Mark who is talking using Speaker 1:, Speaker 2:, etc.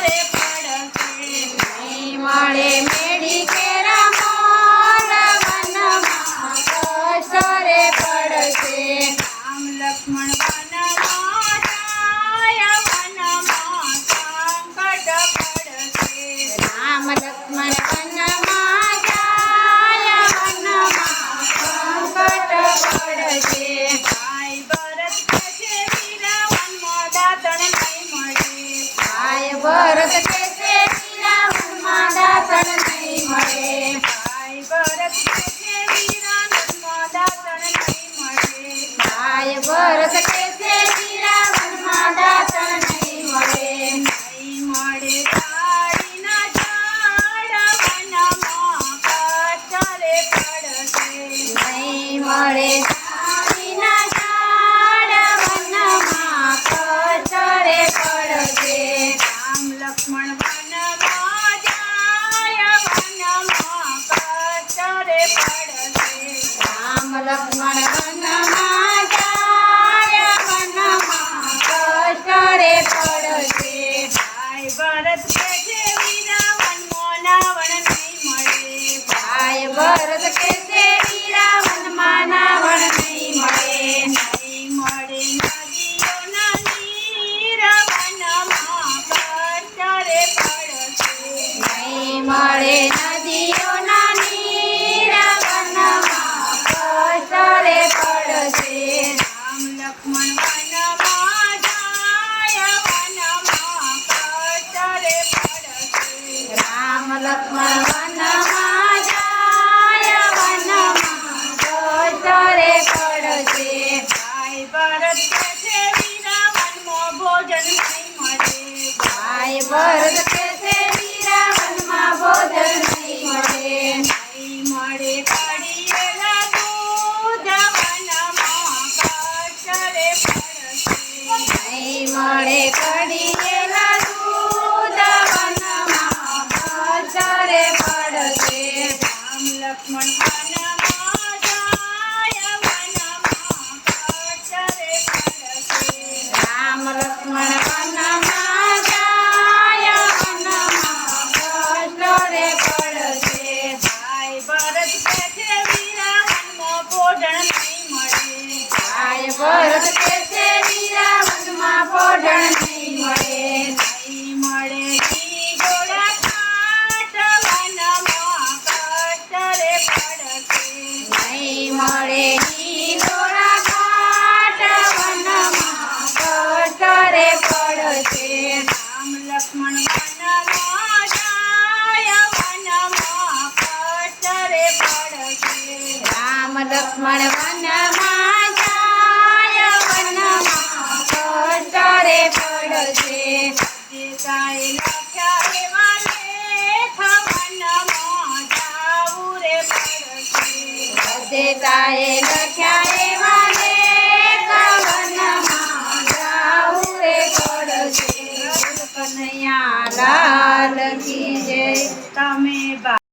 Speaker 1: રે પડશે
Speaker 2: નહીં મળે મેળી કેરા મોલ વનમાં કષ્ટ રે પડશે
Speaker 1: રામ લક્ષ્મણ વનમાં જાય વનમાં સંકટ પડશે
Speaker 2: રામ લક્ષ્મણ વનમાં જાય વનમાં સંકટ પડશે
Speaker 1: ભાઈ ભરત કે છે વીરા વનમાં દાતણ નહીં મળે
Speaker 2: ભાઈ ભરત કે છે વીરા વનમાં દાતણ નહીં મળે
Speaker 1: ભાઈ ભરત કે છે વીરા વનમાં દાતણ નહીં મળે
Speaker 2: ભાઈ ભરત કે છે વીરા વનમાં દાતણ નહીં મળે
Speaker 1: નહીં મળે તાળીના ઝાડ વનમાં કષ્ટ રે પડશે
Speaker 2: નહીં મળે જાણીના ઝાડ વનમાં કષ્ટ રે પડશે
Speaker 1: રામ લક્ષ્મણ વનમાં જાય વનમાં કષ્ટ રે પડશે
Speaker 2: રામ લક્ષ્મણ વનમાં જાય વનમાં કષ્ટ રે પડશે
Speaker 1: ભાઈ ભરત કે છે વીરા વનમાં નાવણ નહીં મળે
Speaker 2: ભાઈ ભરત કે છે વીરા વનમાં નાવણ નહીં મળે
Speaker 1: નહીં મળે નદીઓના નીર વનમાં કષ્ટ રે પડશે
Speaker 2: નહીં મળે નદીઓના નીર વનમાં કષ્ટ રે પડશે
Speaker 1: રામ લક્ષ્મણ વનમાં જાય વનમાં કષ્ટ રે પડશે
Speaker 2: રામ લક્ષ્મણ વનમાં જાય વનમાં કષ્ટ રે પડશે
Speaker 1: ભાઈ ભરત કે છે વીરા વનમાં ભોજન નહીં મળે
Speaker 2: ભાઈ ભરત કે છે વીરા વનમાં ભોજન નહીં મળે
Speaker 1: નહીં મળે કઢીએલા દૂધ વનમાં કષ્ટ રે પડશે
Speaker 2: નહીં મળે કઢીએલા દૂધ વનમાં કષ્ટ રે પડશે
Speaker 1: રામ લક્ષ્મણ વનમાં જાય વનમાં કષ્ટ રે પડશે
Speaker 2: રામ લક્ષ્મણ વનમાં જાય વનમાં કષ્ટ રે પડશે
Speaker 1: ભાઈ ભરત કે છે વીરા વનમાં ભોજન નહીં મળે
Speaker 2: ભાઈ ભરત કે છે વીરા વનમાં ભોજન નહીં મળે
Speaker 1: નહીં મળે ઘી ગોળા ખાટ વનમાં કષ્ટ રે પડશે
Speaker 2: નહીં મળે ઈ ગોળા ઘાટ વનમાં કષ્ટ રે પડશે
Speaker 1: રામ લક્ષ્મણ વનમાં જાય વનમાં કષ્ટ રે પડશે
Speaker 2: રામ લક્ષ્મણ વનમાં જાય વનમાં કષ્ટ રે પડશે
Speaker 1: સીતાએ લખ્યા એવા લેખ વનમાં જાવું રે પડશે
Speaker 2: સીતાએ